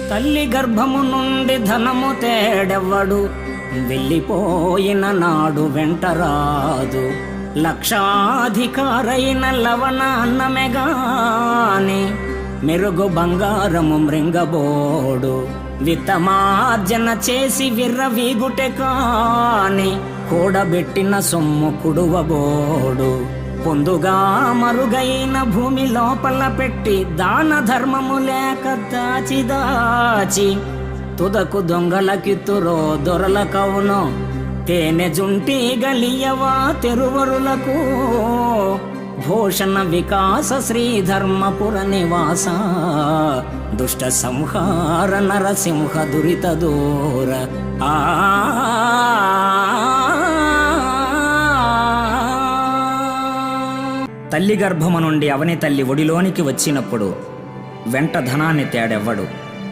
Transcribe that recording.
తల్లి గర్భము నుండి ధనము తేడెవ్వడు, వెళ్ళిపోయిన నాడు వెంటరాదు. లక్షాధికారైన లవణ అన్నమెగాని, మెరుగు బంగారము మృంగబోడు. విత్తమార్జన చేసి విర్రవీగుటె కాని, కూడబెట్టిన సొమ్ము కుడువబోడు. పొందుగా మరుగైన భూమి లోపల పెట్టి, దాన ధర్మము లేక దాచి దాచి, తుదకు దొంగలకిత్తురో దొరల కవును. తేనె జుంటి గలియవా తెరువరులకు, భూషణ వికాస శ్రీధర్మపుర నివాస. దుష్ట సంహార నరసింహ దురిత దూర. తల్లి గర్భము నుండి అవని తల్లి ఒడిలోనికి వచ్చినప్పుడు వెంట ధనాన్ని తేడెవ్వడు.